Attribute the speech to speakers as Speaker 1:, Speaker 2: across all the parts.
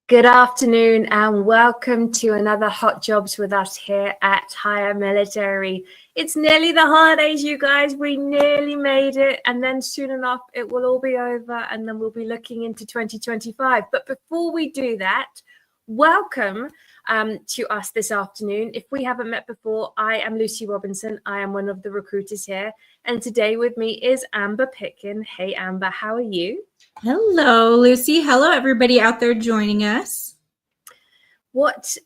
Speaker 1: Good afternoon and welcome to another Hot Jobs with us here at Higher Military. It's nearly the holidays, you guys. We nearly made it, and then soon enough it will all be over and then we'll be looking into 2025. But before we do that, welcome to us this afternoon. If we haven't met before, I am Lucy Robinson. I am one of the recruiters here, and today with me is Amber Pitkin. Hey Amber, how are you?
Speaker 2: Hello, Lucy. Hello, everybody out there joining us.
Speaker 1: What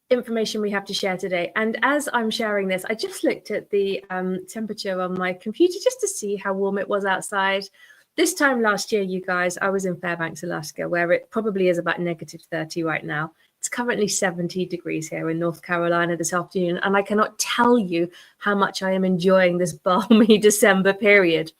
Speaker 1: information we have to share today? And as I'm sharing this, I just looked at the temperature on my computer just to see how warm it was outside. This time last year, you guys, I was in Fairbanks, Alaska, where it probably is about -30 right now. It's currently 70 degrees here in North Carolina this afternoon, and I cannot tell you how much I am enjoying this balmy December period.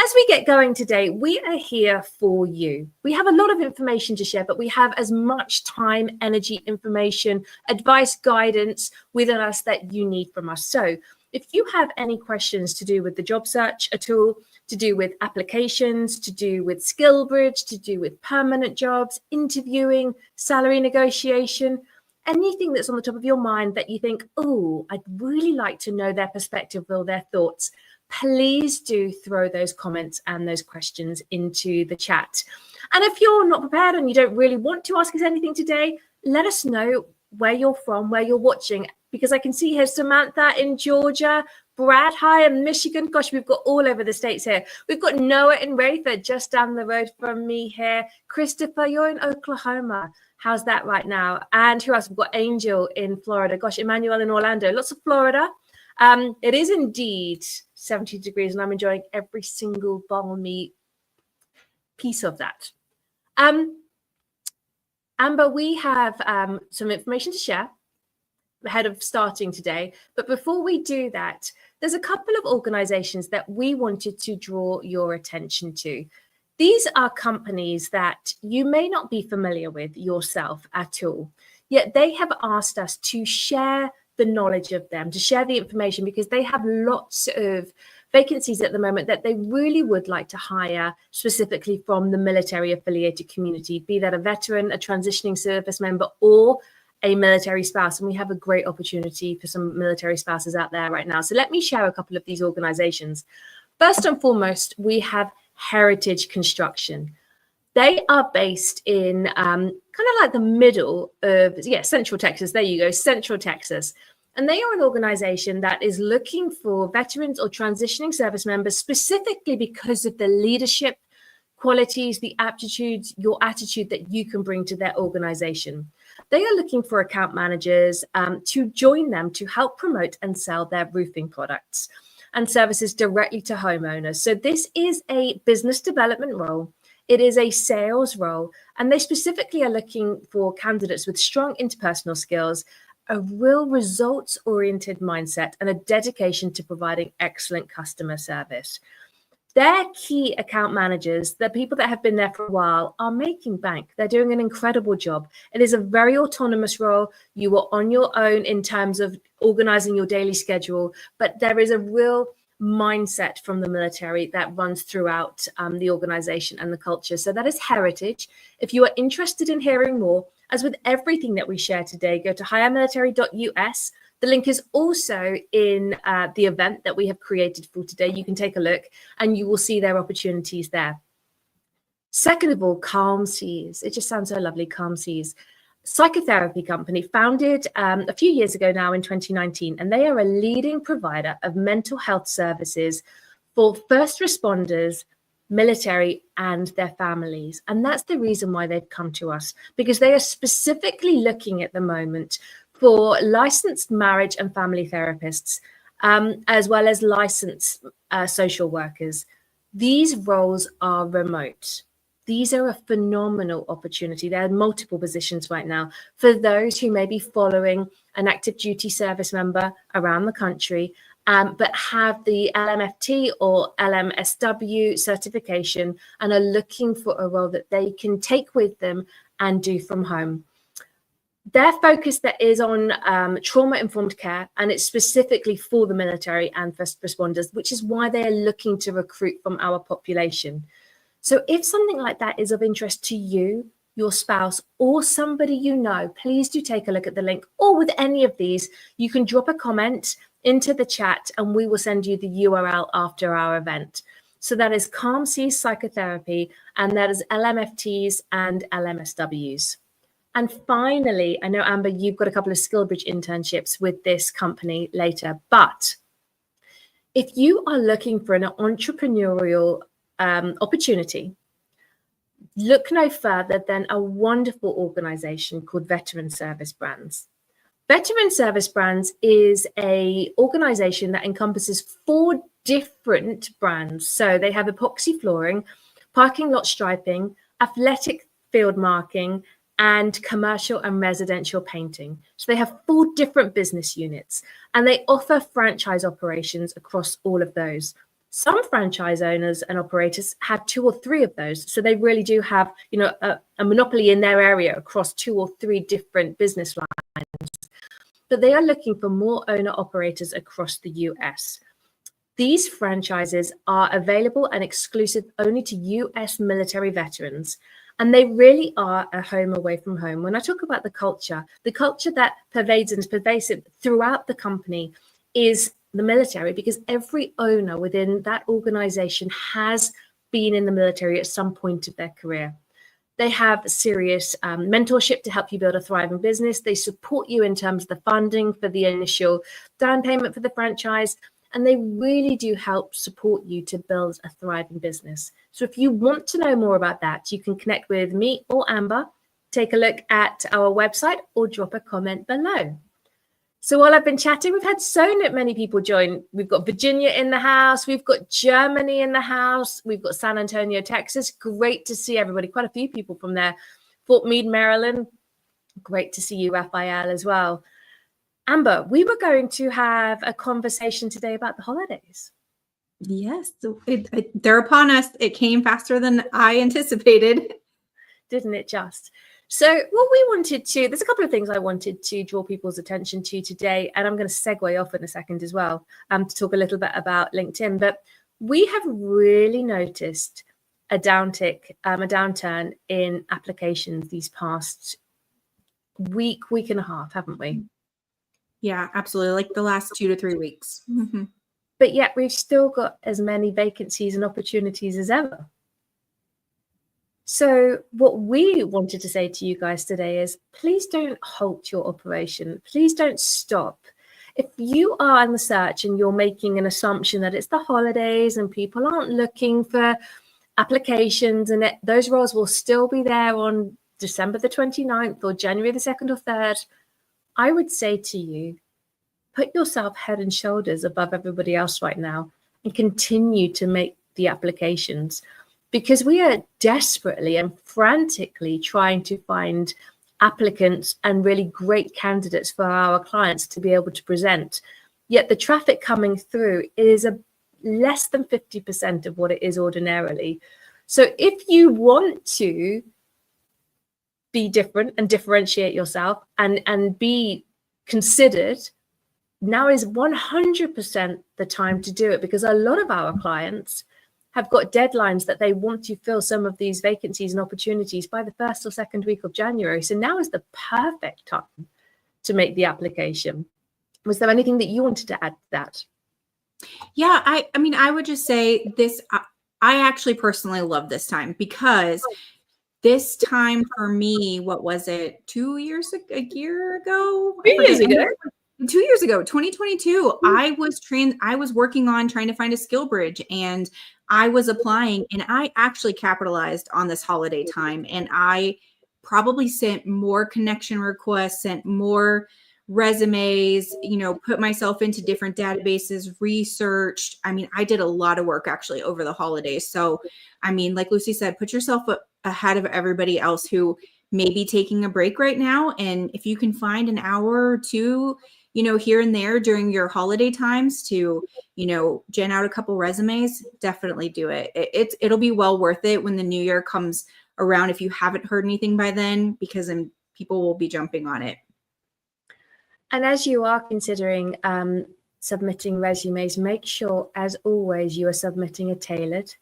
Speaker 1: As we get going today, we are here for you. We have a lot of information to share, but we have as much time, energy, information, advice, guidance within us that you need from us. So if you have any questions to do with the job search at all, to do with applications, to do with SkillBridge, to do with permanent jobs, interviewing, salary negotiation, anything that's on the top of your mind that you think, oh, I'd really like to know their perspective or their thoughts, please do throw those comments and those questions into the chat. And if you're not prepared and you don't really want to ask us anything today, let us know where you're from, where you're watching, because I can see here Samantha in Georgia, Brad, hi, in Michigan. Gosh, we've got all over the states here. We've got Noah in Rayford, just down the road from me here. Christopher, you're in Oklahoma. How's that right now? And who else? We've got Angel in Florida. Gosh, Emmanuel in Orlando. Lots of Florida. It is indeed 70 degrees, and I'm enjoying every single balmy piece of that. Amber, we have some information to share ahead of starting today. But before we do that, there's a couple of organizations that we wanted to draw your attention to. These are companies that you may not be familiar with yourself at all, yet they have asked us to share the knowledge of them, to share the information, because they have lots of vacancies at the moment that they really would like to hire specifically from the military affiliated community, be that a veteran, a transitioning service member, or a military spouse. And we have a great opportunity for some military spouses out there right now. So let me share a couple of these organizations. First and foremost, we have Heritage Construction. They are based in kind of like the middle of, Central Texas. There you go, Central Texas. And they are an organization that is looking for veterans or transitioning service members specifically because of the leadership qualities, the aptitudes, your attitude that you can bring to their organization. They are looking for account managers to join them to help promote and sell their roofing products and services directly to homeowners. So this is a business development role. It is a sales role, and they specifically are looking for candidates with strong interpersonal skills, a real results-oriented mindset, and a dedication to providing excellent customer service. Their key account managers, the people that have been there for a while, are making bank. They're doing an incredible job. It is a very autonomous role. You are on your own in terms of organizing your daily schedule, but there is a real mindset from the military that runs throughout the organization and the culture. So that is Heritage. If you are interested in hearing more, as with everything that we share today, go to highermilitary.us. The link is also in the event that we have created for today. You can take a look and you will see their opportunities there. Second of all, Calm Seas. It just sounds so lovely, Calm Seas. Psychotherapy company founded a few years ago now in 2019, and they are a leading provider of mental health services for first responders, military, and their families. And that's the reason why they've come to us, because they are specifically looking at the moment for licensed marriage and family therapists, as well as licensed social workers. These roles are remote. These are a phenomenal opportunity. There are multiple positions right now for those who may be following an active duty service member around the country, but have the LMFT or LMSW certification and are looking for a role that they can take with them and do from home. Their focus that is on trauma-informed care, and it's specifically for the military and first responders, which is why they are looking to recruit from our population. So if something like that is of interest to you, your spouse, or somebody you know, please do take a look at the link. Or with any of these, you can drop a comment into the chat and we will send you the URL after our event. So that is Calm Seas Psychotherapy, and that is LMFTs and LMSWs. And finally, I know, Amber, you've got a couple of SkillBridge internships with this company later, but if you are looking for an entrepreneurial opportunity, look no further than a wonderful organization called Veteran Service Brands. Veteran Service Brands is an organization that encompasses 4 different brands. So they have epoxy flooring, parking lot striping, athletic field marking, and commercial and residential painting. So they have 4 different business units, and they offer franchise operations across all of those. Some franchise owners and operators have 2 or 3 of those. So they really do have, a monopoly in their area across 2 or 3 different business lines. But they are looking for more owner operators across the US. These franchises are available and exclusive only to US military veterans. And they really are a home away from home. When I talk about the culture that pervades and is pervasive throughout the company is the military, because every owner within that organization has been in the military at some point of their career. They have serious mentorship to help you build a thriving business. They support you in terms of the funding for the initial down payment for the franchise. And they really do help support you to build a thriving business. So if you want to know more about that, you can connect with me or Amber, take a look at our website, or drop a comment below. So while I've been chatting, we've had so many people join. We've got Virginia in the house. We've got Germany in the house. We've got San Antonio, Texas. Great to see everybody. Quite a few people from there. Fort Meade, Maryland. Great to see you, Raphael, as well. Amber, we were going to have a conversation today about the holidays.
Speaker 2: Yes, they're upon us. It came faster than I anticipated.
Speaker 1: Didn't it just? So what we wanted to, there's a couple of things I wanted to draw people's attention to today, and I'm going to segue off in a second as well to talk a little bit about LinkedIn. But we have really noticed a downturn in applications these past week and a half, haven't we?
Speaker 2: Yeah, absolutely. Like the last 2 to 3 weeks. Mm-hmm.
Speaker 1: But yet we've still got as many vacancies and opportunities as ever. So what we wanted to say to you guys today is, please don't halt your operation. Please don't stop. If you are in the search and you're making an assumption that it's the holidays and people aren't looking for applications, and those roles will still be there on December the 29th or January the 2nd or 3rd, I would say to you, put yourself head and shoulders above everybody else right now and continue to make the applications, because we are desperately and frantically trying to find applicants and really great candidates for our clients to be able to present. Yet the traffic coming through is less than 50% of what it is ordinarily. So if you want to be different and differentiate yourself and be considered, now is 100% the time to do it, because a lot of our clients have got deadlines that they want to fill some of these vacancies and opportunities by the 1st or 2nd week of January. So now is the perfect time to make the application. Was there anything that you wanted to add to that?
Speaker 2: Yeah, I mean, I would just say this. I actually personally love this time, because this time for me, what was it? 2 years, a year ago?
Speaker 1: 2 years ago.
Speaker 2: 2 years ago, 2022, I was working on trying to find a SkillBridge, and I was applying, and I actually capitalized on this holiday time, and I probably sent more connection requests, sent more resumes, put myself into different databases, researched. I mean, I did a lot of work actually over the holidays. So, I mean, like Lucy said, put yourself ahead of everybody else who may be taking a break right now. And if you can find an hour or two, here and there during your holiday times to, gen out a couple resumes, definitely do it. It'll be well worth it when the new year comes around, if you haven't heard anything by then, because then people will be jumping on it.
Speaker 1: And as you are considering submitting resumes, make sure, as always, you are submitting a tailored,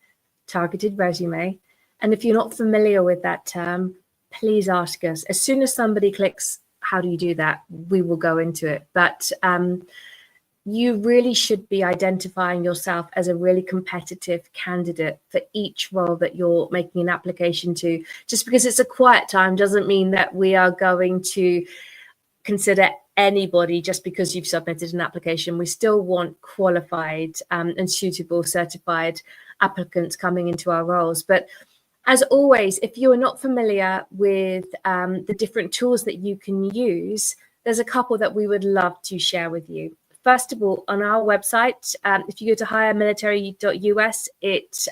Speaker 1: targeted resume. And if you're not familiar with that term, please ask us. As soon as somebody clicks, how do you do that? We will go into it. But you really should be identifying yourself as a really competitive candidate for each role that you're making an application to. Just because it's a quiet time doesn't mean that we are going to consider anybody just because you've submitted an application. We still want qualified and suitable certified applicants coming into our roles. But as always, if you are not familiar with the different tools that you can use, there's a couple that we would love to share with you. First of all, on our website, if you go to hiremilitary.us, it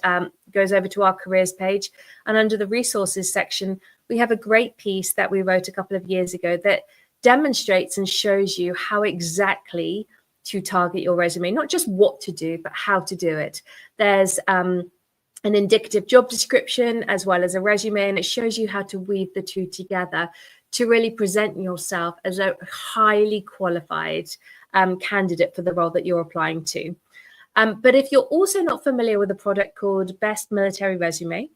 Speaker 1: goes over to our careers page. And under the resources section, we have a great piece that we wrote a couple of years ago that demonstrates and shows you how exactly to target your resume, not just what to do, but how to do it. There's an indicative job description as well as a resume, and it shows you how to weave the two together to really present yourself as a highly qualified candidate for the role that you're applying to. But if you're also not familiar with a product called Best Military Resume,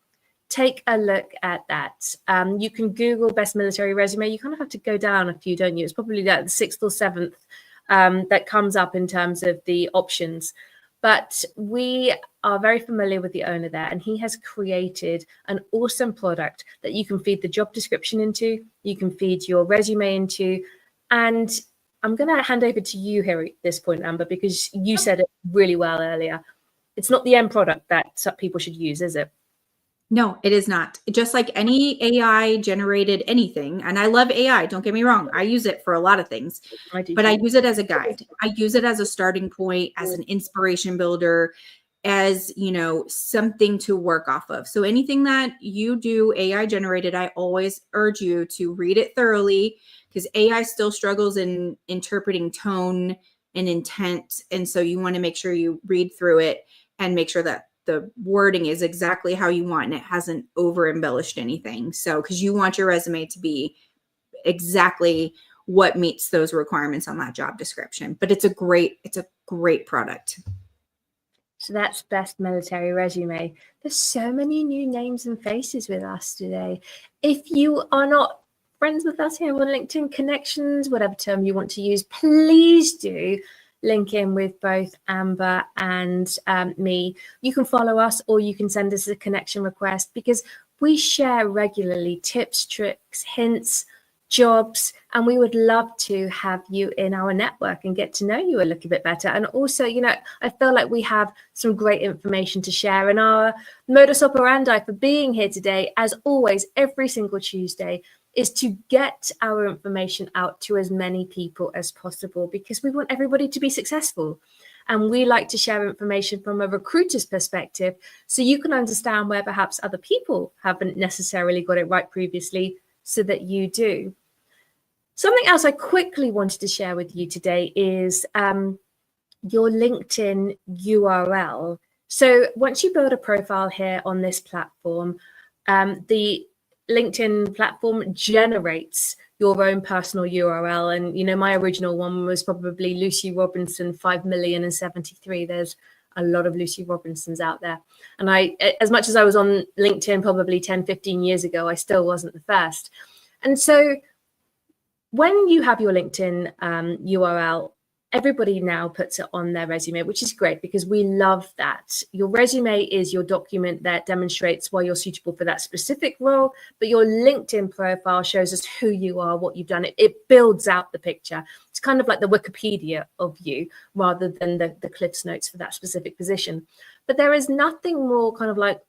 Speaker 1: take a look at that. You can Google Best Military Resume. You kind of have to go down a few, don't you? It's probably like the 6th or 7th that comes up in terms of the options. But we are very familiar with the owner there, and he has created an awesome product that you can feed the job description into, you can feed your resume into. And I'm going to hand over to you here at this point, Amber, because you said it really well earlier. It's not the end product that some people should use, is it?
Speaker 2: No, it is not. Just like any AI generated anything, and I love AI, don't get me wrong. I use it for a lot of things, but I use it as a guide. I use it as a starting point, as an inspiration builder, as, you know, something to work off of. So anything that you do AI generated, I always urge you to read it thoroughly, because AI still struggles in interpreting tone and intent. And so you want to make sure you read through it and make sure that the wording is exactly how you want and it hasn't over embellished anything. So, because you want your resume to be exactly what meets those requirements on that job description. But it's a great product.
Speaker 1: So that's Best Military Resume. There's so many new names and faces with us today. If you are not friends with us here on LinkedIn, connections, whatever term you want to use, please do link in with both Amber and me. You can follow us or you can send us a connection request, because we share regularly tips, tricks, hints, jobs, and we would love to have you in our network and get to know you a little bit better. And also, you know, I feel like we have some great information to share, and our modus operandi for being here today, as always, every single Tuesday, is to get our information out to as many people as possible, because we want everybody to be successful. And we like to share information from a recruiter's perspective, so you can understand where perhaps other people haven't necessarily got it right previously, so that you do. Something else I quickly wanted to share with you today is your LinkedIn URL. So once you build a profile here on this platform, the LinkedIn platform generates your own personal URL. And, you know, my original one was probably Lucy Robinson 5,073,000. There's a lot of Lucy Robinsons out there. And I, as much as I was on LinkedIn probably 10, 15 years ago, I still wasn't the first. And so when you have your LinkedIn URL, everybody now puts it on their resume, which is great, because we love that. Your resume is your document that demonstrates why you're suitable for that specific role, but your LinkedIn profile shows us who you are, what you've done. It builds out the picture. It's kind of like the Wikipedia of you rather than the Cliff's Notes for that specific position. But there is nothing more kind of like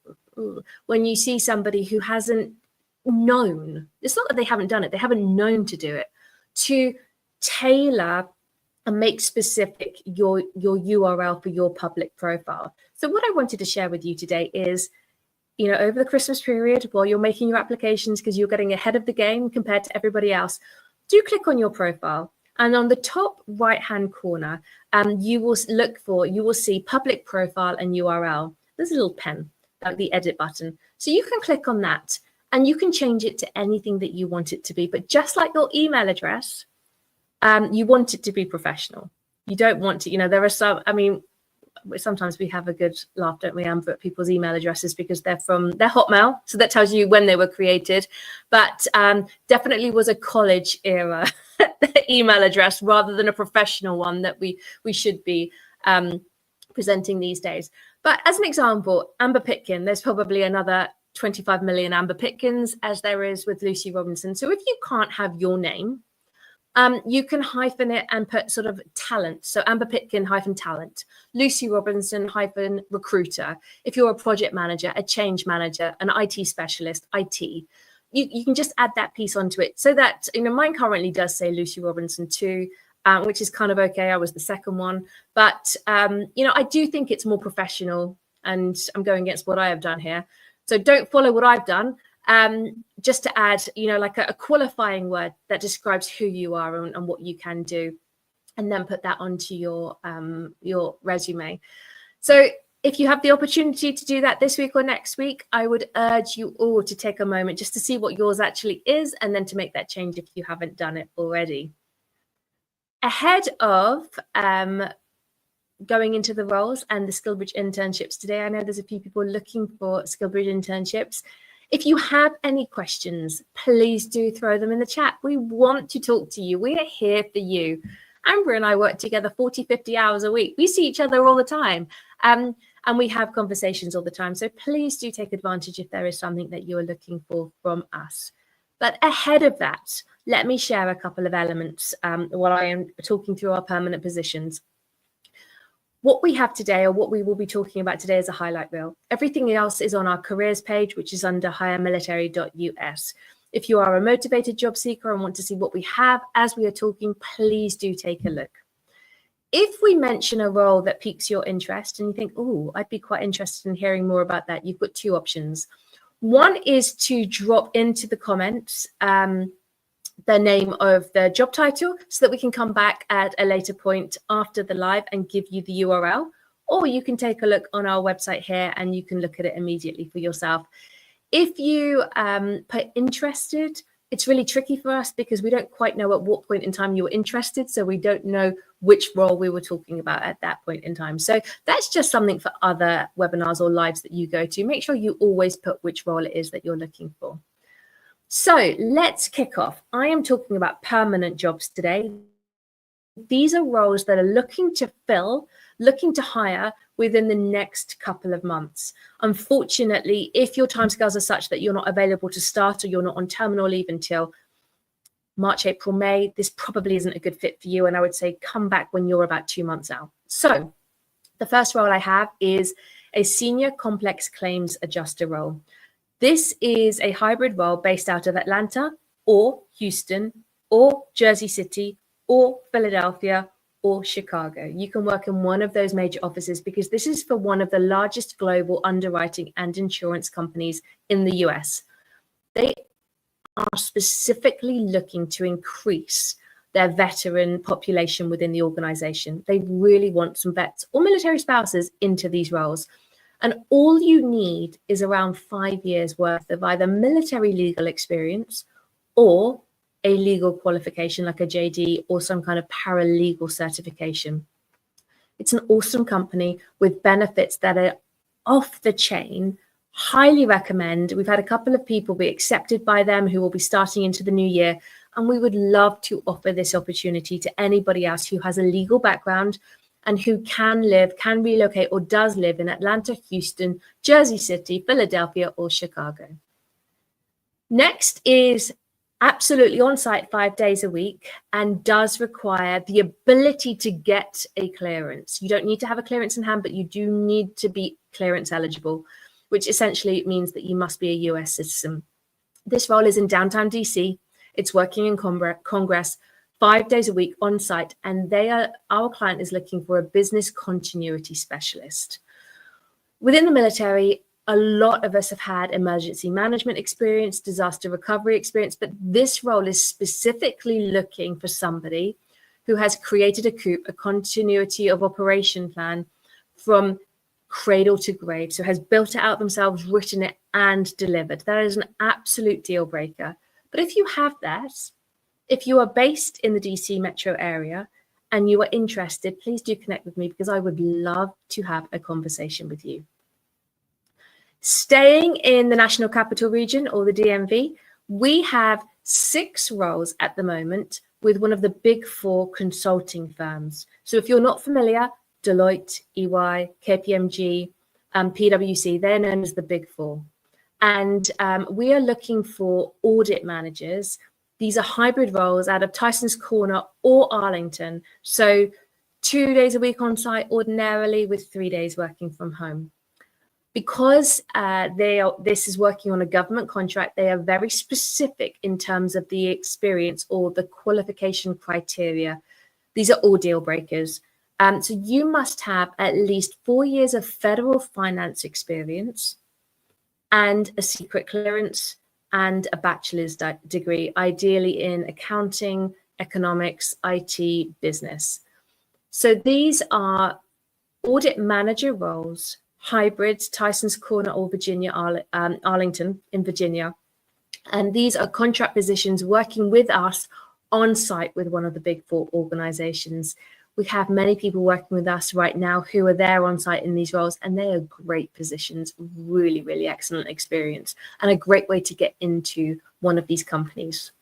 Speaker 1: when you see somebody who hasn't known, it's not that they haven't done it, they haven't known to do it, to tailor and make specific your URL for your public profile. So what I wanted to share with you today is, you know, over the Christmas period, while you're making your applications because you're getting ahead of the game compared to everybody else, do click on your profile. And on the top right-hand corner, you will see public profile and URL. There's a little pen, like the edit button. So you can click on that and you can change it to anything that you want it to be. But just like your email address, you want it to be professional. You don't want to, you know, there are some, I mean, sometimes we have a good laugh, don't we, Amber, at people's email addresses because they're from their Hotmail. So that tells you when they were created. But definitely was a college era email address rather than a professional one that we should be presenting these days. But as an example, Amber Pitkin, there's probably another 25 million Amber Pitkins as there is with Lucy Robinson. So if you can't have your name, you can hyphen it and put sort of talent. So Amber Pitkin hyphen talent, Lucy Robinson hyphen recruiter. If you're a project manager, a change manager, an IT specialist, IT, you can just add that piece onto it so that, mine currently does say Lucy Robinson too, which is kind of okay. I was the second one, but, I do think it's more professional, and I'm going against what I have done here. So don't follow what I've done. Just to add, like a qualifying word that describes who you are and what you can do, and then put that onto your resume. So if you have the opportunity to do that this week or next week, I would urge you all to take a moment just to see what yours actually is, and then to make that change if you haven't done it already. Ahead of going into the roles and the SkillBridge internships today, I know there's a few people looking for SkillBridge internships. If you have any questions, please do throw them in the chat. We want to talk to you. We are here for you. Amber and I work together 40, 50 hours a week. We see each other all the time, and we have conversations all the time. So please do take advantage if there is something that you are looking for from us. But ahead of that, let me share a couple of elements while I am talking through our permanent positions. What we have today, or what we will be talking about today, is a highlight reel. Everything else is on our careers page, which is under hiremilitary.us. If you are a motivated job seeker and want to see what we have as we are talking, please do take a look. If we mention a role that piques your interest and you think, oh, I'd be quite interested in hearing more about that, you've got two options. One is to drop into the comments the name of the job title so that we can come back at a later point after the live and give you the URL, or you can take a look on our website here and you can look at it immediately for yourself. If you put interested, it's really tricky for us because we don't quite know at what point in time you were interested, so we don't know which role we were talking about at that point in time. So that's just something for other webinars or lives that you go to. Make sure you always put which role it is that you're looking for. So let's kick off. I am talking about permanent jobs today. These are roles that are looking to fill, looking to hire within the next couple of months. Unfortunately, if your timescales are such that you're not available to start, or you're not on terminal leave until March, April, May, this probably isn't a good fit for you. And I would say come back when you're about 2 months out. So the first role I have is a senior complex claims adjuster role. This is a hybrid role based out of Atlanta or Houston or Jersey City or Philadelphia or Chicago. You can work in one of those major offices because this is for one of the largest global underwriting and insurance companies in the US. They are specifically looking to increase their veteran population within the organization. They really want some vets or military spouses into these roles. And all you need is around 5 years worth of either military legal experience or a legal qualification like a JD or some kind of paralegal certification. It's an awesome company with benefits that are off the chain. Highly recommend. We've had a couple of people be accepted by them who will be starting into the new year. And we would love to offer this opportunity to anybody else who has a legal background and who can relocate or does live in Atlanta, Houston, Jersey City, Philadelphia, or Chicago. Next is absolutely on-site 5 days a week and does require the ability to get a clearance. You don't need to have a clearance in hand, but you do need to be clearance eligible, which essentially means that you must be a US citizen. This role is in downtown DC. It's working in Congress 5 days a week on site, and our client is looking for a business continuity specialist. Within the military, a lot of us have had emergency management experience, disaster recovery experience, but this role is specifically looking for somebody who has created a COOP, a continuity of operation plan, from cradle to grave. So has built it out themselves, written it, and delivered. That is an absolute deal breaker. But if you have that, if you are based in the DC metro area and you are interested, please do connect with me because I would love to have a conversation with you. Staying in the National Capital Region or the DMV, we have 6 roles at the moment with one of the big 4 consulting firms. So if you're not familiar, Deloitte, EY, KPMG, PwC, they're known as the big 4. And we are looking for audit managers. These are hybrid roles out of Tyson's Corner or Arlington. So 2 days a week on site ordinarily with 3 days working from home. Because this is working on a government contract, they are very specific in terms of the experience or the qualification criteria. These are all deal breakers. So you must have at least 4 years of federal finance experience and a secret clearance and a bachelor's degree, ideally in accounting, economics, IT, business. So these are audit manager roles, hybrids, Tyson's Corner or Virginia, Arlington in Virginia. And these are contract positions working with us on site with one of the big 4 organizations. We have many people working with us right now who are there on site in these roles, and they are great positions, really, really excellent experience, and a great way to get into one of these companies.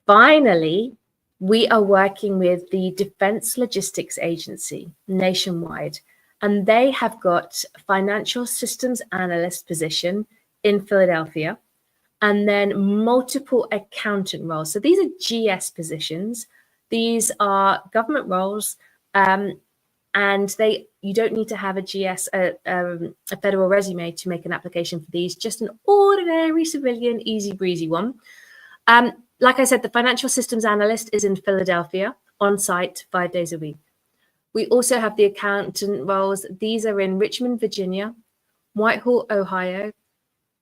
Speaker 1: Finally, we are working with the Defense Logistics Agency nationwide, and they have got a financial systems analyst position in Philadelphia, and then multiple accountant roles. So these are GS positions. These are government roles, and you don't need to have a GS, a federal resume to make an application for these, just an ordinary civilian, easy breezy one. Like I said, the financial systems analyst is in Philadelphia, on site 5 days a week. We also have the accountant roles. These are in Richmond, Virginia, Whitehall, Ohio,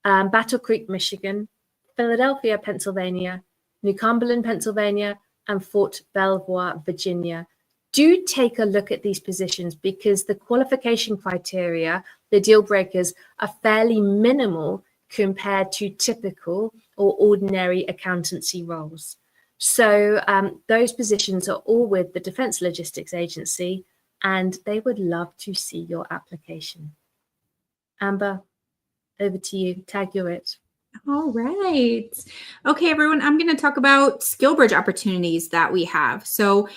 Speaker 1: Battle Creek, Michigan, Philadelphia, Pennsylvania, New Cumberland, Pennsylvania, and Fort Belvoir, Virginia. Do take a look at these positions because the qualification criteria, the deal breakers, are fairly minimal compared to typical or ordinary accountancy roles. So those positions are all with the Defense Logistics Agency, and they would love to see your application. Amber, over to you. Tag, you're it.
Speaker 2: All right. Okay, everyone, I'm going to talk about SkillBridge opportunities that we have. So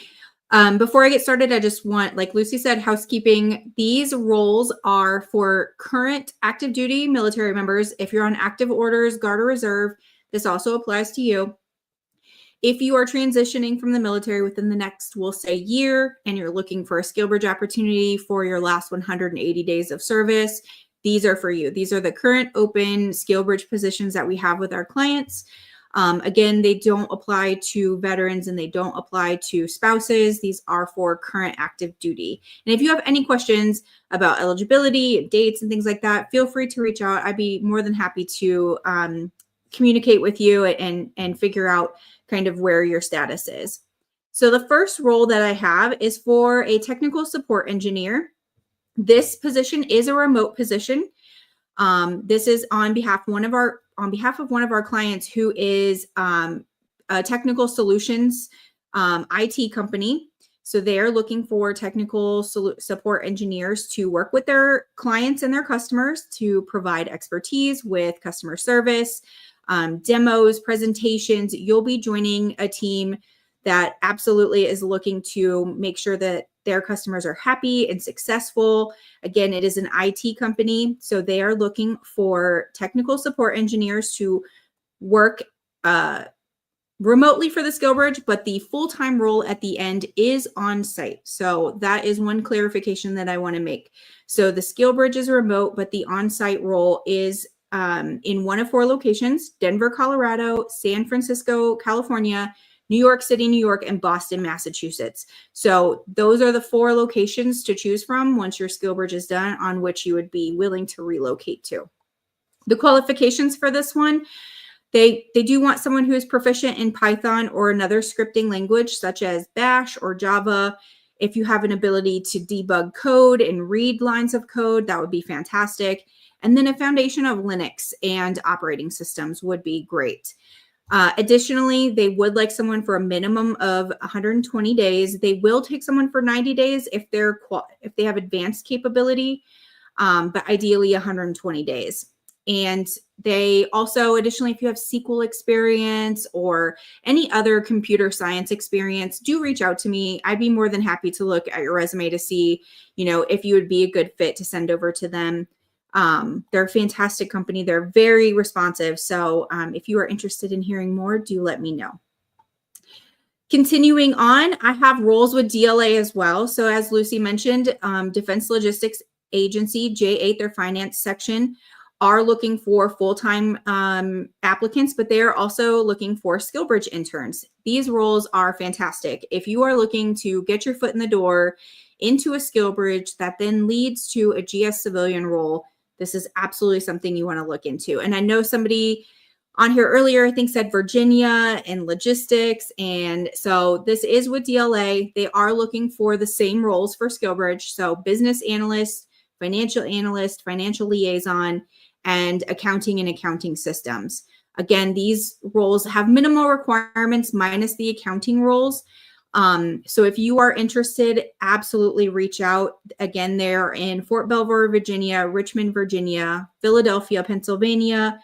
Speaker 2: before I get started, I just want, like Lucy said, housekeeping. These roles are for current active duty military members. If you're on active orders, Guard or Reserve, this also applies to you. If you are transitioning from the military within the next, we'll say, year, and you're looking for a SkillBridge opportunity for your last 180 days of service, these are for you. These are the current open SkillBridge positions that we have with our clients. Again, they don't apply to veterans and they don't apply to spouses. These are for current active duty. And if you have any questions about eligibility, dates, and things like that, feel free to reach out. I'd be more than happy to communicate with you and figure out kind of where your status is. So the first role that I have is for a technical support engineer. This position is a remote position. This is on behalf of one of our clients who is a technical solutions IT company. So they are looking for technical support engineers to work with their clients and their customers to provide expertise with customer service, demos, presentations. You'll be joining a team that absolutely is looking to make sure that their customers are happy and successful. Again, it is an IT company, so they are looking for technical support engineers to work remotely for the SkillBridge, but the full-time role at the end is on site. So that is one clarification that I want to make. So the SkillBridge is remote, but the on-site role is in one of 4 locations: Denver, Colorado, San Francisco, California, New York City, New York, and Boston, Massachusetts. So those are the 4 locations to choose from once your SkillBridge is done, on which you would be willing to relocate to. The qualifications for this one, they do want someone who is proficient in Python or another scripting language such as Bash or Java. If you have an ability to debug code and read lines of code, that would be fantastic. And then a foundation of Linux and operating systems would be great. Additionally, they would like someone for a minimum of 120 days. They will take someone for 90 days if they have advanced capability, but ideally 120 days. And they also, additionally, if you have SQL experience or any other computer science experience, do reach out to me. I'd be more than happy to look at your resume to see, if you would be a good fit to send over to them. They're a fantastic company. They're very responsive. So if you are interested in hearing more, do let me know. Continuing on, I have roles with DLA as well. So as Lucy mentioned, Defense Logistics Agency, J8, their finance section, are looking for full-time applicants, but they are also looking for SkillBridge interns. These roles are fantastic. If you are looking to get your foot in the door into a SkillBridge that then leads to a GS civilian role, this is absolutely something you want to look into. And I know somebody on here earlier, I think, said Virginia and logistics. And so this is with DLA. They are looking for the same roles for SkillBridge. So business analyst, financial liaison, and accounting systems. Again, these roles have minimal requirements minus the accounting roles. So if you are interested, absolutely reach out. Again, they're in Fort Belvoir, Virginia, Richmond, Virginia, Philadelphia, Pennsylvania,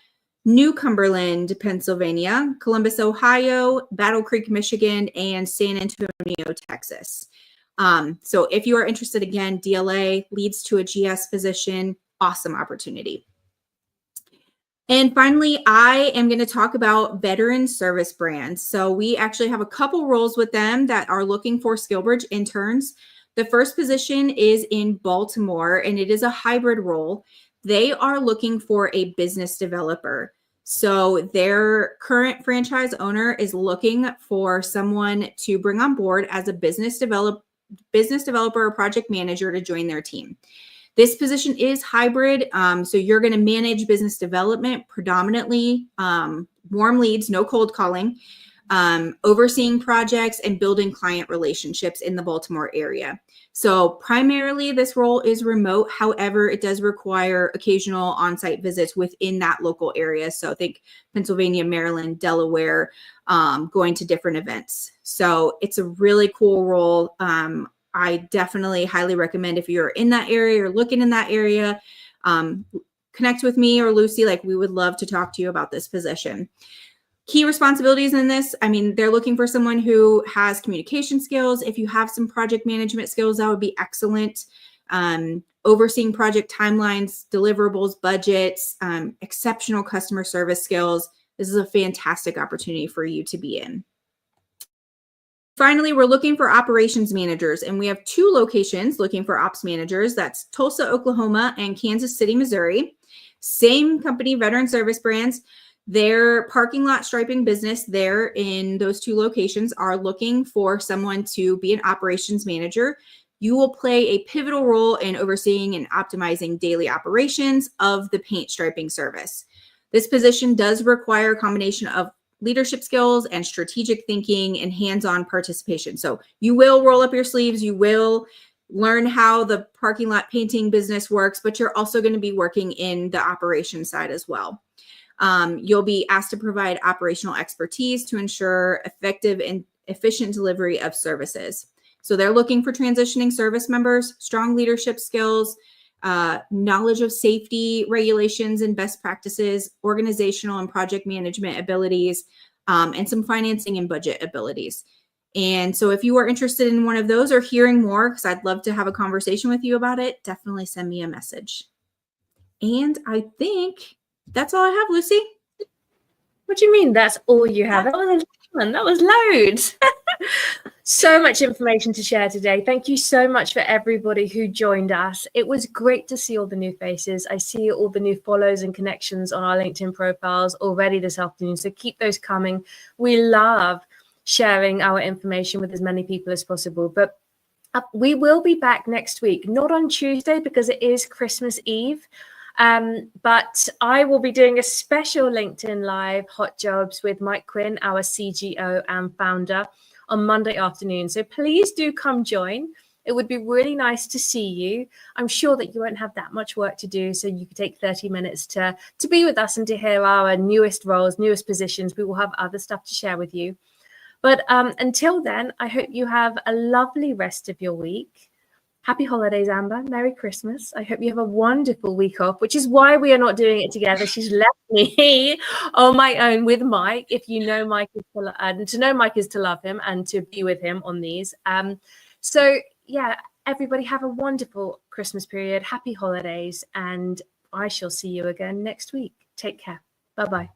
Speaker 2: New Cumberland, Pennsylvania, Columbus, Ohio, Battle Creek, Michigan, and San Antonio, Texas. So if you are interested, again, DLA leads to a GS position, awesome opportunity. And finally, I am going to talk about veteran service brands. So we actually have a couple roles with them that are looking for SkillBridge interns. The first position is in Baltimore, and it is a hybrid role. They are looking for a business developer. So their current franchise owner is looking for someone to bring on board as a business developer or project manager to join their team. This position is hybrid, so you're going to manage business development predominantly, warm leads, no cold calling, overseeing projects and building client relationships in the Baltimore area. So primarily this role is remote. However, it does require occasional on-site visits within that local area. So think Pennsylvania, Maryland, Delaware, going to different events. So it's a really cool role. I definitely highly recommend if you're in that area or looking in that area, connect with me or Lucy. Like, we would love to talk to you about this position. Key responsibilities in this, I mean, they're looking for someone who has communication skills. If you have some project management skills, that would be excellent. Overseeing project timelines, deliverables, budgets, exceptional customer service skills. This is a fantastic opportunity for you to be in. Finally, we're looking for operations managers, and we have 2 locations looking for ops managers. That's Tulsa, Oklahoma, and Kansas City, Missouri. Same company, Veteran Service Brands. Their parking lot striping business there in those 2 locations are looking for someone to be an operations manager. You will play a pivotal role in overseeing and optimizing daily operations of the paint striping service. This position does require a combination of leadership skills and strategic thinking and hands-on participation. So you will roll up your sleeves, you will learn how the parking lot painting business works, but you're also going to be working in the operations side as well. You'll be asked to provide operational expertise to ensure effective and efficient delivery of services. So they're looking for transitioning service members, strong leadership skills, knowledge of safety regulations and best practices, organizational and project management abilities, and some financing and budget abilities. And so if you are interested in one of those or hearing more, because I'd love to have a conversation with you about it, definitely send me a message. And I think that's all I have, Lucy.
Speaker 1: What do you mean that's all you have? That was loads. So much information to share today. Thank you so much for everybody who joined us. It was great to see all the new faces. I see all the new follows and connections on our LinkedIn profiles already this afternoon. So keep those coming. We love sharing our information with as many people as possible. But we will be back next week, not on Tuesday because it is Christmas Eve. But I will be doing a special LinkedIn Live Hot Jobs with Mike Quinn, our CGO and founder, on Monday afternoon. So please do come join. It would be really nice to see you. I'm sure that you won't have that much work to do, so you could take 30 minutes to be with us and to hear our newest roles, newest positions. We will have other stuff to share with you. But until then, I hope you have a lovely rest of your week. Happy holidays, Amber. Merry Christmas. I hope you have a wonderful week off, which is why we are not doing it together. She's left me on my own with Mike. If you know Mike, to know Mike is to love him and to be with him on these. So, yeah, everybody have a wonderful Christmas period. Happy holidays. And I shall see you again next week. Take care. Bye-bye.